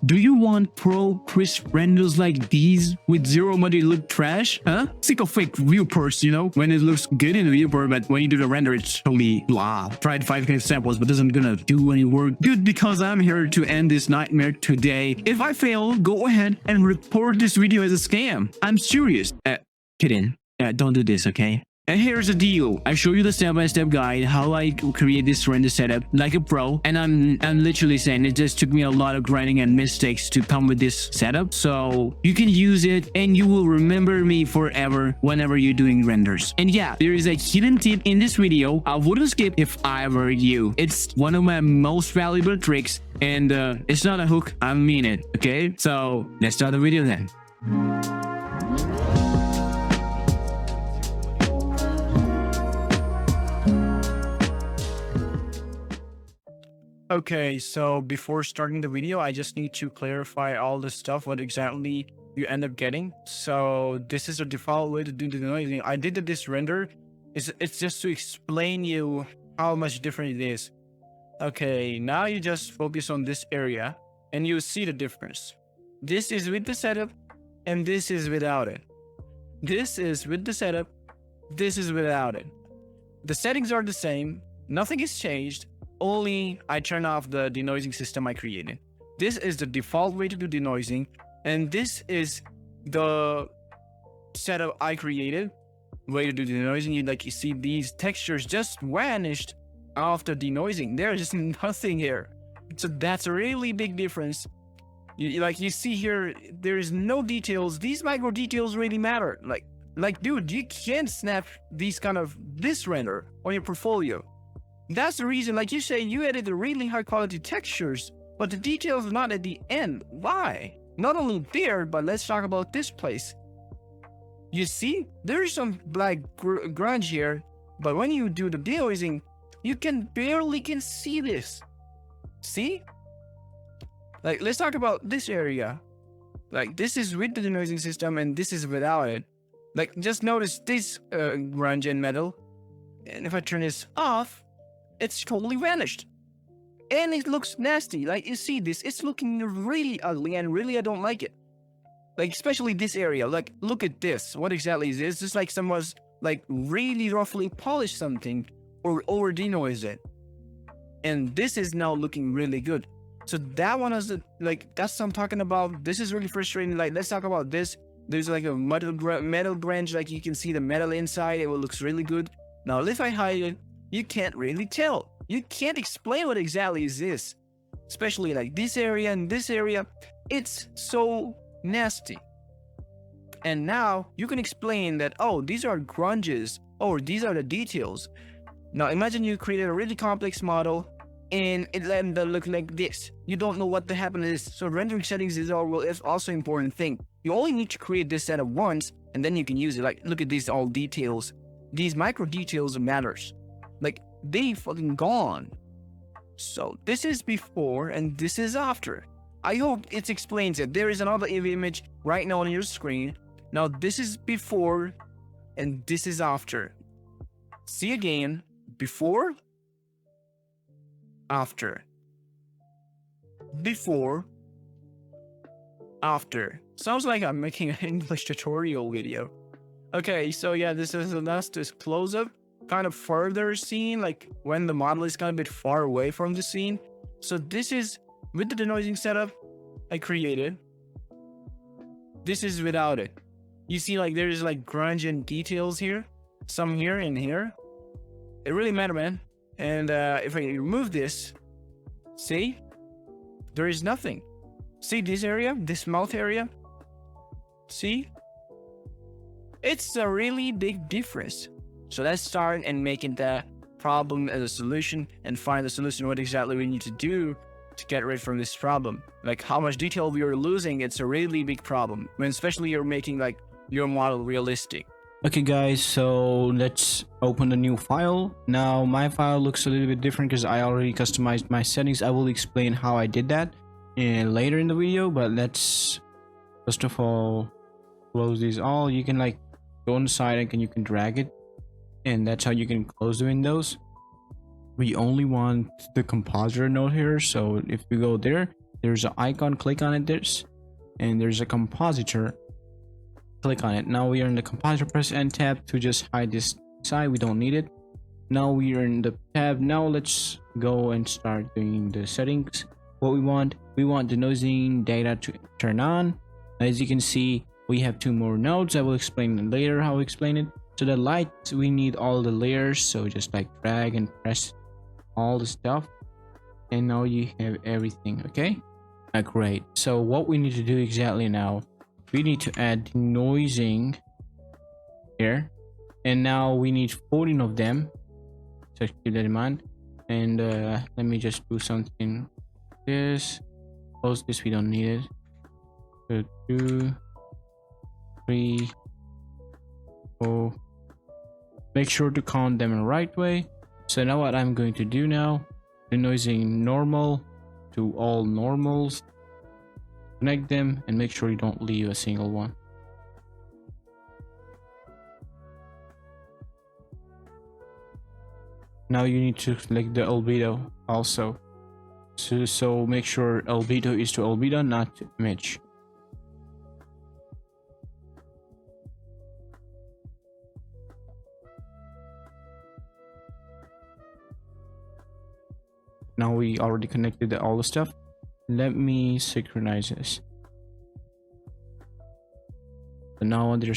Do you want pro crisp renders like these with zero muddy look trash? Huh? Sick of fake viewports, you know? When it looks good in the viewport, but when you do the render, it's totally blah. Tried 5 samples, but doesn't gonna do any work. Good, because I'm here to end this nightmare today. If I fail, go ahead and report this video as a scam. I'm serious. Kidding. Don't do this, okay? And here's the deal. I show you the step-by-step guide how I create this render setup like a pro, and I'm literally saying it just took me a lot of grinding and mistakes to come with this setup, so you can use it and you will remember me forever whenever you're doing renders. And yeah, there is a hidden tip in this video I wouldn't skip if I were you. It's one of my most valuable tricks, and it's not a hook, I mean it. Okay, so let's start the video then. Okay, so before starting the video, I just need to clarify all the stuff, what exactly you end up getting. So this is the default way to do the noising. I did this render. It's just to explain you how much different it is. Okay, now you just focus on this area and you see the difference. This is with the setup and this is without it. This is with the setup, this is without it. The settings are the same, nothing is changed. Only I turn off the denoising system I created. This is the default way to do denoising, and this is the setup I created way to do denoising. You see these textures just vanished after denoising. There's just nothing here. So that's a really big difference. You see here, there is no details. These micro details really matter. Like dude, you can't snap this render on your portfolio. That's the reason, like you say, you added the really high quality textures, but the details are not at the end. Why? Not only there, but let's talk about this place. You see, there is some black grunge here, but when you do the denoising, you barely can see this. See? Like, let's talk about this area. Like, this is with the denoising system, and this is without it. Like, just notice this grunge and metal, and if I turn this off, it's totally vanished. And it looks nasty. Like, you see this, it's looking really ugly, and really I don't like it. Like, especially this area. Like, look at this. What exactly is this? It's like someone's like really roughly polished something or over denoise it. And this is now looking really good. So that one is that's what I'm talking about. This is really frustrating. Like, let's talk about this. There's like a metal grunge. Like, you can see the metal inside. It looks really good. Now, if I hide it, you can't really tell. You can't explain what exactly is this. Especially like this area and this area. It's so nasty. And now you can explain that, oh, these are grunges. Oh, these are the details. Now imagine you created a really complex model and it let them look like this. You don't know what the happen is. So rendering settings is also an important thing. You only need to create this setup once and then you can use it. Like, look at these all details. These micro details matters. Like, they fucking gone. So this is before and this is after. I hope it explains it. There is another image right now on your screen. Now this is before and this is after. See again, before, after. Before, after. Sounds like I'm making an English tutorial video. Okay, so yeah, this is the last close-up. Kind of further scene, like when the model is kind of a bit far away from the scene. So this is with the denoising setup I created. This is without it. You see, like, there's like grunge and details here, some here and here. It really matter, man. And if I remove this, see, there is nothing. See this area, this mouth area. See, it's a really big difference. So let's start and making the problem as a solution and find the solution, what exactly we need to do to get rid from this problem. Like, how much detail we are losing, it's a really big problem, when especially you're making like your model realistic. Okay guys, so let's open a new file. Now my file looks a little bit different because I already customized my settings. I will explain how I did that later in the video, but let's first of all close these all. You can like go on the side and you can drag it, and that's how you can close the windows. We only want the compositor node here, so if we go there, there's an icon, click on it, and there's a compositor, click on it. Now we are in the compositor, press N tab to just hide this side, we don't need it. Now we are in the tab. Now let's go and start doing the settings. What we want the noising data to turn on. As you can see, we have 2 more nodes. I will explain later how I explain it. So the lights, we need all the layers, so just like drag and press all the stuff, and now you have everything. Okay, great. So what we need to do exactly now, we need to add noising here, and now we need 14 of them, so keep that in mind. And let me just do something. This, close this, we don't need it. So 2, 3, 4. Make sure to count them in the right way. So now what I'm going to do now, denoising normal to all normals, connect them and make sure you don't leave a single one. Now you need to select the albedo also. So make sure albedo is to albedo, not to image. Now we already connected all the stuff. Let me synchronize this. So now under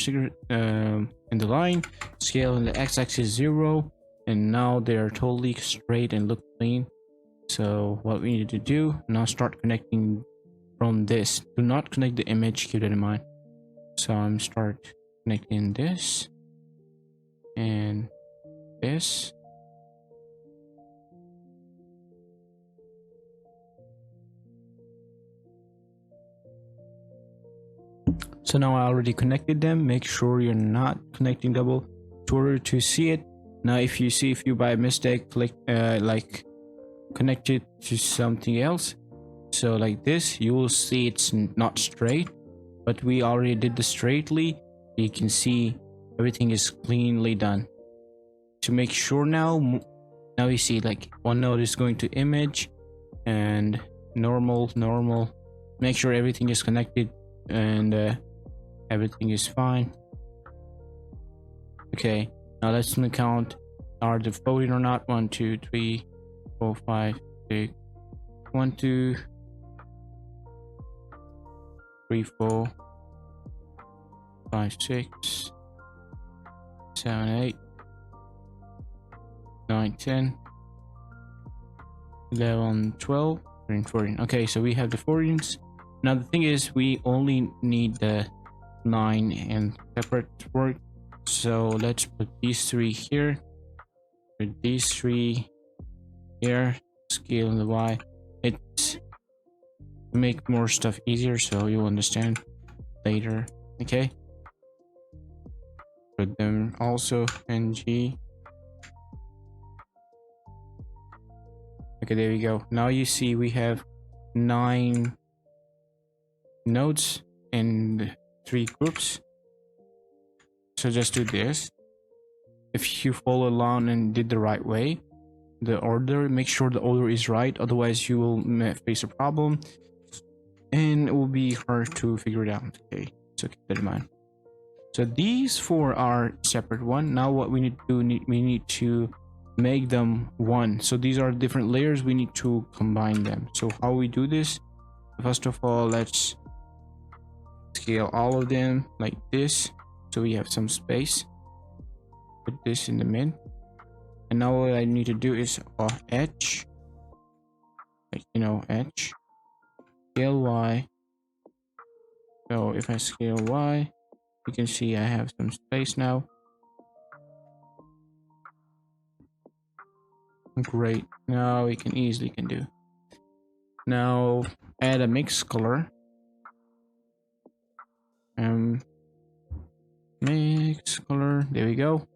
in the line, scale in the x-axis 0, and now they are totally straight and look clean. So what we need to do now, start connecting from this. Do not connect the image, keep that in mind. So I'm start connecting this and this. So now I already connected them. Make sure you're not connecting double in order to see it. Now if you by mistake click like connect it to something else, so like this, you will see it's not straight, but we already did this straightly. You can see everything is cleanly done. To make sure now you see like one node is going to image and normal. Make sure everything is connected and everything is fine. Okay, now let's count, are they voting or not. 1 2 3 4 5 6 1 2 3 4 5 6 7 8 9 10 11 12 13 14. Okay, so we have the 14s. Now the thing is, we only need the 9 and separate work. So let's put these 3 here, put these 3 here, scale in the Y. It's to make more stuff easier, so you'll understand later. Okay, put them also NG. Okay, there we go. Now you see we have 9 nodes and 3 groups. So just do this. If you follow along and did the right way, the order, make sure the order is right, otherwise you will face a problem and it will be hard to figure it out. Okay, so keep that in mind. So these 4 are separate one. Now what we need to do, we need to make them one. So these are different layers, we need to combine them. So how we do this, first of all, let's scale all of them like this, so we have some space. Put this in the mid, and now what I need to do is edge, like edge, scale Y. So if I scale Y, you can see I have some space now. Great, now we can easily do. Now add a mix color. Mix color, there we go.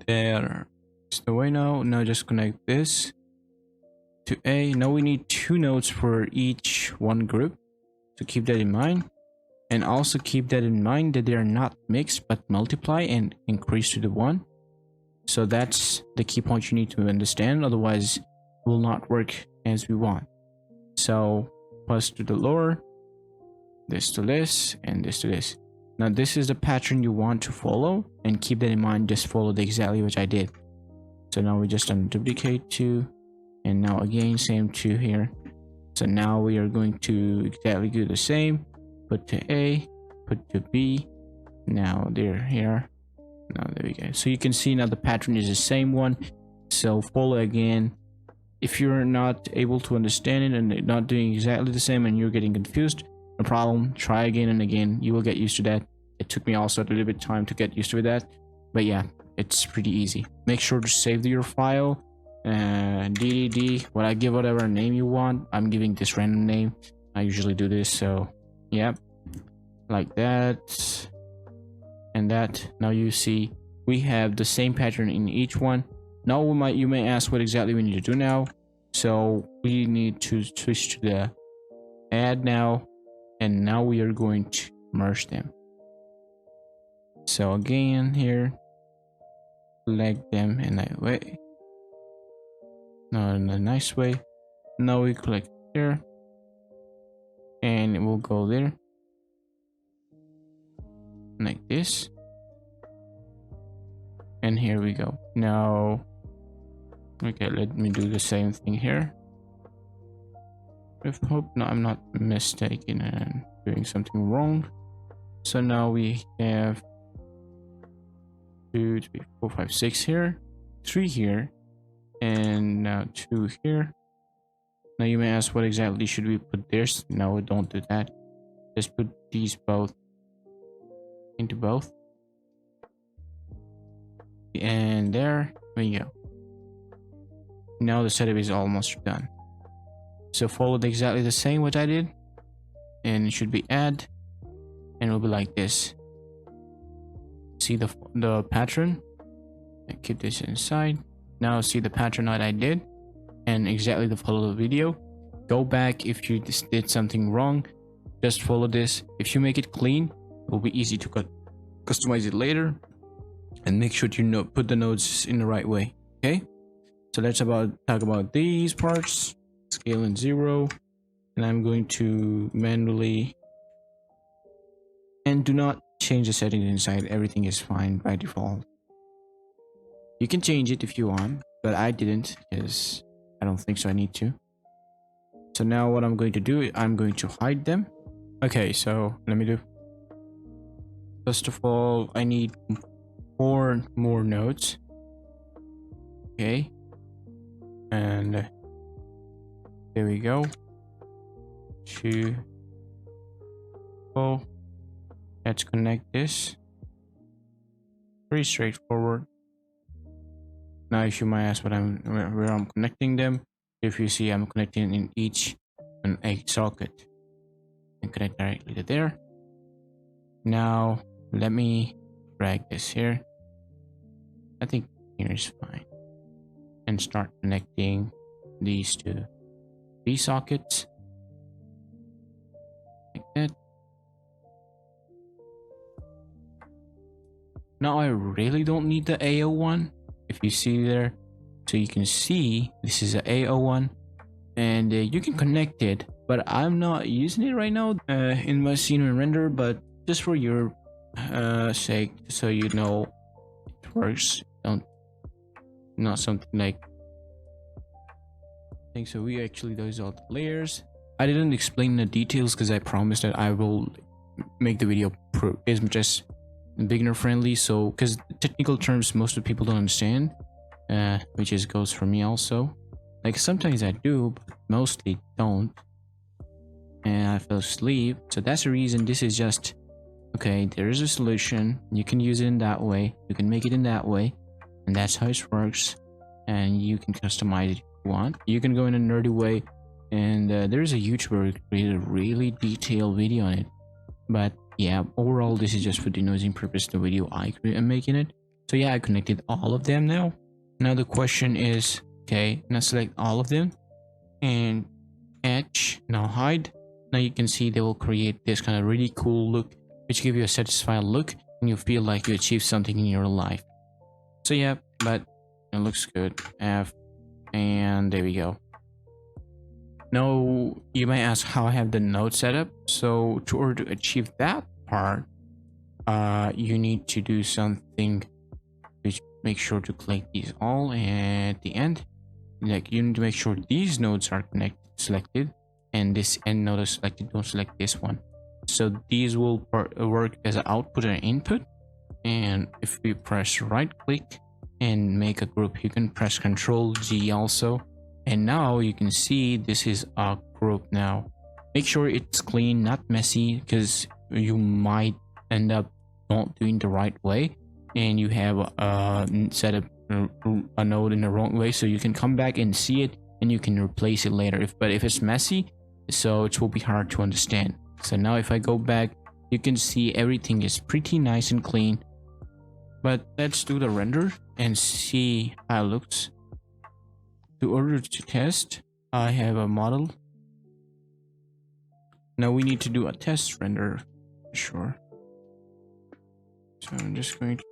There is the way. Now just connect this to A. Now we need 2 nodes for each one group, so keep that in mind. And also keep that in mind that they are not mixed but multiply and increase to the 1. So that's the key point you need to understand, otherwise it will not work as we want. So plus to the lower, this to this, and this to this. Now this is the pattern you want to follow, and keep that in mind. Just follow the exactly which I did. So now we just duplicate 2, and now again same 2 here. So now we are going to exactly do the same. Put to A, put to B. Now they're here. Now there we go. So you can see now the pattern is the same one. So follow again. If you're not able to understand it and not doing exactly the same and you're getting confused, no problem. Try again and again. You will get used to that. It took me also a little bit of time to get used to that, but yeah, it's pretty easy. Make sure to save your file. DDD. What I give whatever name you want. I'm giving this random name. I usually do this. So yeah, like that and that. Now you see we have the same pattern in each one. Now you may ask what exactly we need to do now. So we need to switch to the add now, and now we are going to merge them. So again here, select them in that way. Now in a nice way. Now we click here, and it will go there like this. And here we go. Now okay, let me do the same thing here. I hope no, I'm not mistaken and doing something wrong. So now we have 2, 3, 4, 5, 6 here, 3 here, and now 2 here. Now you may ask what exactly should we put this? No, don't do that. Just put these both into both. And there we go. Now the setup is almost done. So follow exactly the same what I did, and it should be add, and it will be like this. See the pattern. I keep this inside. Now see the pattern that I did, and exactly the follow the video. Go back if you did something wrong. Just follow this. If you make it clean, it will be easy to customize it later, and make sure to put the nodes in the right way. Okay. So let's talk about these parts. Scale in 0, and I'm going to manually, and do not change the settings inside. Everything is fine by default. You can change it if you want, but I didn't because I don't think so I need to. So now what I'm going to do, I'm going to hide them. Okay, so let me do. First of all, I need 4 more nodes. Okay. And there we go. 2. Oh, let's connect this. Pretty straightforward. Now, if you might ask where I'm connecting them, if you see I'm connecting in each an egg socket, and connect directly to there. Now let me drag this here. I think here is fine, and start connecting these to these sockets like that. Now I really don't need the AO one. If you see there, so you can see this is a AO one, and you can connect it, but I'm not using it right now in my scene and render, but just for your sake, so you know it works. Not something like thing. So we actually, those are the layers. I didn't explain the details because I promised that I will make the video as much as beginner friendly. So because technical terms most of the people don't understand, which is goes for me also. Like sometimes I do, but mostly don't, and I fell asleep. So that's the reason this is just okay. There is a solution. You can use it in that way. You can make it in that way, and that's how it works. And you can customize it if you want. You can go in a nerdy way, and there's a YouTuber who created a really detailed video on it. But yeah, overall this is just for denoising purpose, the video I am making it. So yeah, I connected all of them now. Now the question is, okay, now select all of them and etch, now hide. Now you can see they will create this kind of really cool look, which give you a satisfied look, and you feel like you achieved something in your life. So yeah, but it looks good. F, and there we go. Now you may ask how I have the node set up. So to order to achieve that part, you need to do something, which make sure to click these all, and at the end, like, you need to make sure these nodes are selected, and this end node is selected. Don't select this one. So these will work as an output and input. And if we press right click and make a group, you can press Ctrl G also, and now you can see this is a group. Now make sure it's clean, not messy, because you might end up not doing the right way and you have set up a node in the wrong way. So you can come back and see it and you can replace it later. But if it's messy, so it will be hard to understand. So now if I go back, you can see everything is pretty nice and clean. But let's do the render and see how it looks. To order to test, I have a model. Now we need to do a test render, sure. So I'm just going to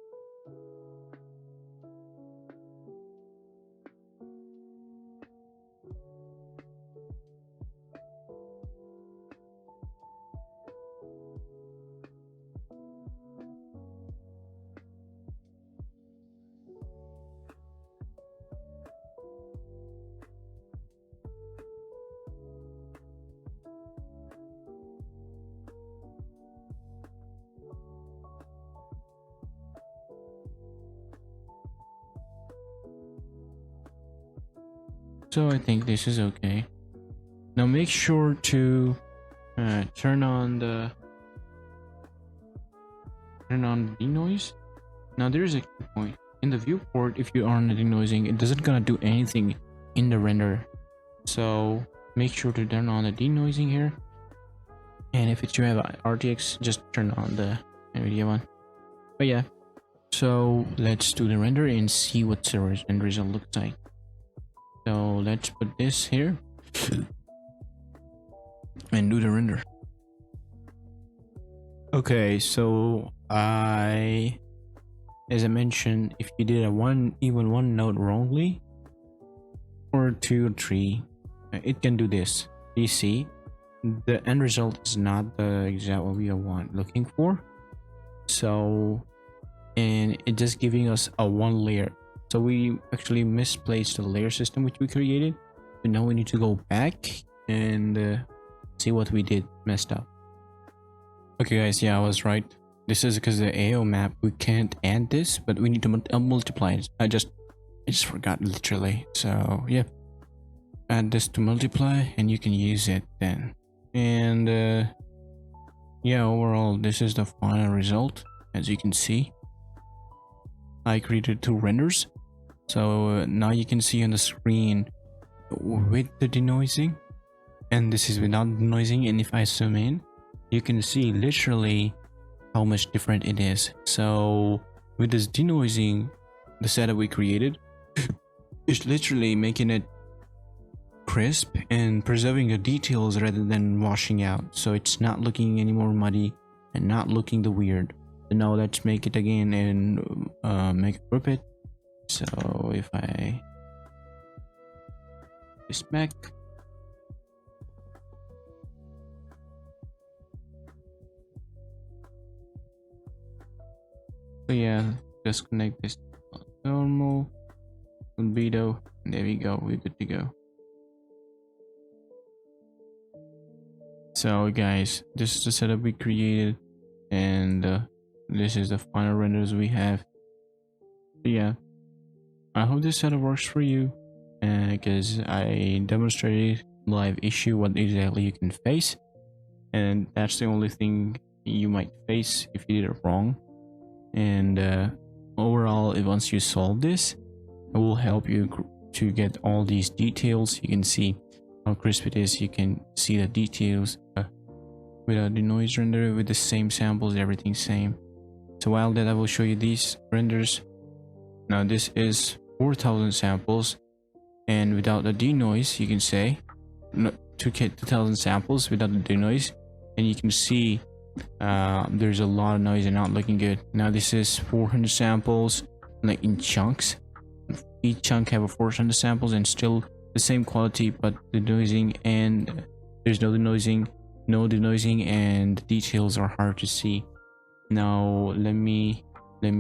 So I think this is okay. Now make sure to turn on the denoise. Now there is a key point in the viewport. If you aren't denoising, it doesn't gonna do anything in the render. So make sure to turn on the denoising here. And if you have a RTX, just turn on the NVIDIA one. But yeah, so let's do the render and see what the end result looks like. So let's put this here and do the render. Okay, so as I mentioned, if you did even one node wrongly, or 2 or 3, it can do this. You see, the end result is not the exact what we are looking for. So, and it just giving us a one layer. So we actually misplaced the layer system which we created. So now we need to go back and see what we did messed up. Okay guys, yeah, I was right. This is because the AO map, we can't add this, but we need to multiply it. I just forgot literally. So yeah, add this to multiply and you can use it then. And yeah, overall this is the final result. As you can see, I created 2 renders. So now you can see on the screen with the denoising, and this is without denoising. And if I zoom in, you can see literally how much different it is. So with this denoising, the setup we created is literally making it crisp and preserving the details rather than washing out. So it's not looking any more muddy and not looking the weird. So now let's make it again and make a group it. So if I this back, so yeah, just connect this to normal albedo, and there we go, we're good to go. So guys, this is the setup we created, and this is the final renders we have. So yeah, I hope this setup works for you, because I demonstrated live issue what exactly you can face, and that's the only thing you might face if you did it wrong. And overall, once you solve this, it will help you to get all these details. You can see how crisp it is. You can see the details without the noise render, with the same samples, everything same. So while that, I will show you these renders. Now this is 4,000 samples, and without the denoise, you can say 2,000 samples without the denoise, and you can see there's a lot of noise and not looking good. Now this is 400 samples, like in chunks. Each chunk have a 400 samples, and still the same quality, but denoising and there's no denoising, and the details are hard to see. Now let me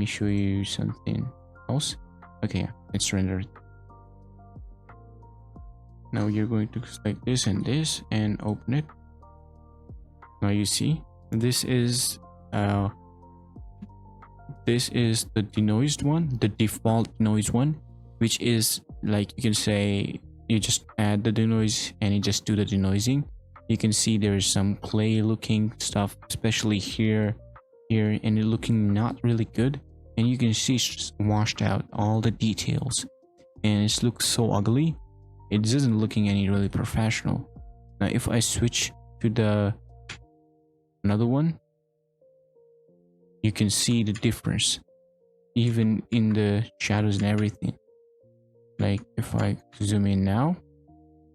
show you something else. Okay, it's rendered. Now you're going to select this and open it. Now you see this is the denoised one, the default denoised one, which is like, you can say you just add the denoise and you just do the denoising. You can see there's some clay looking stuff, especially here, and it looking not really good. And you can see it's just washed out all the details, and it looks so ugly. It doesn't looking any really professional. Now if I switch to the another one, you can see the difference even in the shadows and everything. Like if I zoom in now,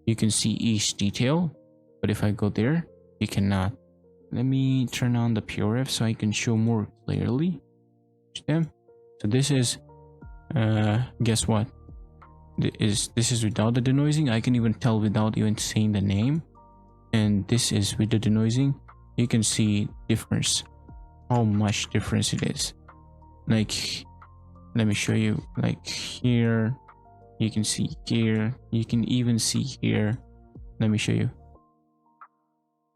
you can see each detail, but if I go there, you cannot. Let me turn on the PRF so I can show more clearly them. So this is guess what, this is without the denoising. I can even tell without even saying the name. And this is with the denoising. You can see difference, how much difference it is. Like let me show you, like here you can see, here you can even see here. Let me show you.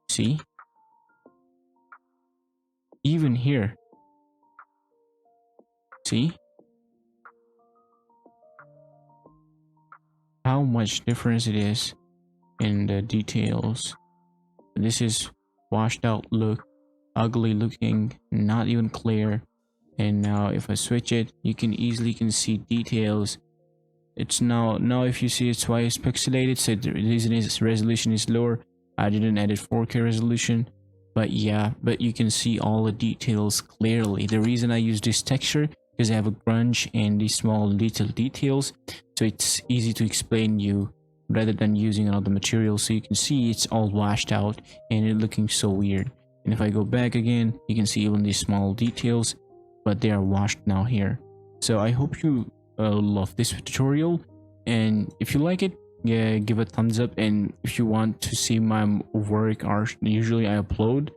See, even here, see how much difference it is in the details. This is washed out look, ugly looking, not even clear. And now if I switch it, you can easily see details. It's now if you see, it's why it's pixelated, so the reason is resolution is lower. I didn't edit 4K resolution, but yeah, but you can see all the details clearly. The reason I use this texture because I have a grunge and these small little details, so it's easy to explain you rather than using another material. So you can see it's all washed out and it looking so weird. And if I go back again, you can see even these small details, but they are washed now here. So I hope you love this tutorial, and if you like it, yeah, give a thumbs up. And if you want to see my work art, usually I upload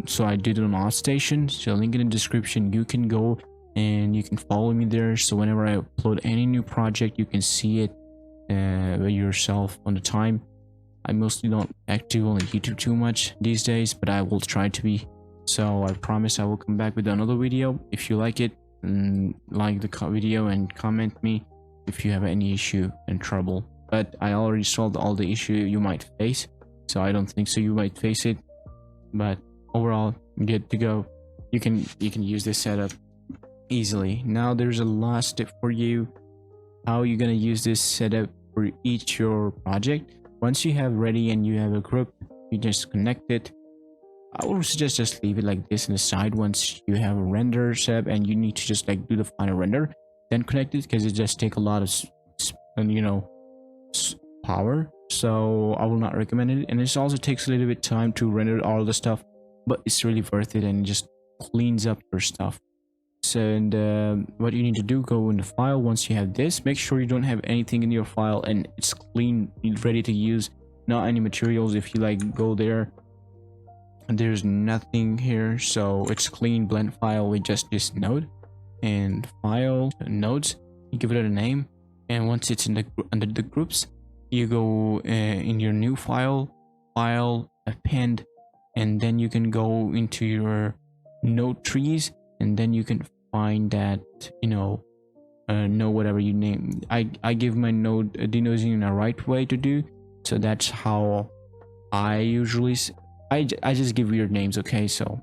so I did it on ArtStation, so link in the description. You can go and you can follow me there, so whenever I upload any new project, you can see it yourself on the time. I mostly don't active on YouTube too much these days, but I will try to be. So I promise I will come back with another video. If you like it, like the video and comment me if you have any issue and trouble. But I already solved all the issue you might face, so I don't think so you might face it. But overall, good to go. You can use this setup easily. Now there's a last tip for you, how you're gonna use this setup for each your project. Once you have ready and you have a group, you just connect it. I would suggest just leave it like this in the side. Once you have a render setup and you need to just like do the final render, then connect it, because it just take a lot of power. So I will not recommend it, and it also takes a little bit time to render all the stuff, but it's really worth it and it just cleans up your stuff. So and what you need to do, go in the file. Once you have this, make sure you don't have anything in your file and it's clean, ready to use, not any materials. If you like go there, there's nothing here, so it's clean blend file with just this node and file nodes. You give it a name, and once it's in the under the groups, you go in your new file append, and then you can go into your node trees, and then you can find that node whatever you name. I give my node denoising in a right way to do, so that's how I usually I just give weird names. Okay, so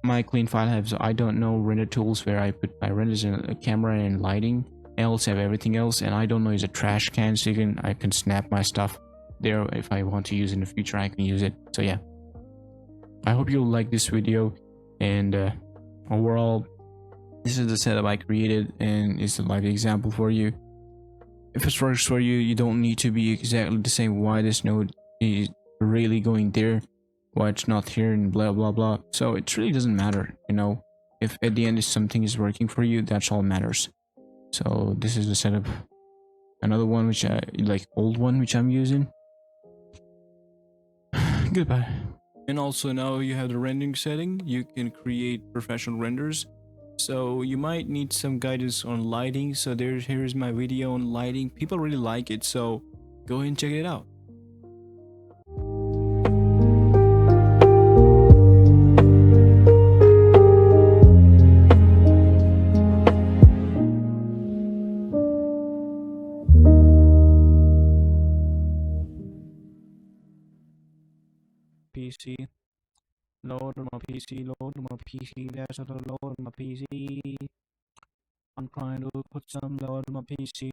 my clean file has, I don't know, render tools where I put my renders in a camera and lighting. I also have everything else, and I don't know is a trash can, so I can snap my stuff there. If I want to use in the future, I can use it. So yeah, I hope you'll like this video, and overall, this is the setup I created, and it's a live example for you. If it works for you, you don't need to be exactly the same. Why this node is really going there, why it's not here, and blah blah blah. So it really doesn't matter, if at the end something is working for you, that's all matters. So this is the setup. another one which I like, old one which I'm using. Goodbye. And also now you have the rendering setting. You can create professional renders. So you might need some guidance on lighting. So here's my video on lighting. People really like it, so go ahead and check it out. PC, load my PC, load my PC, that's how to load my PC. I'm trying to put some load on my PC.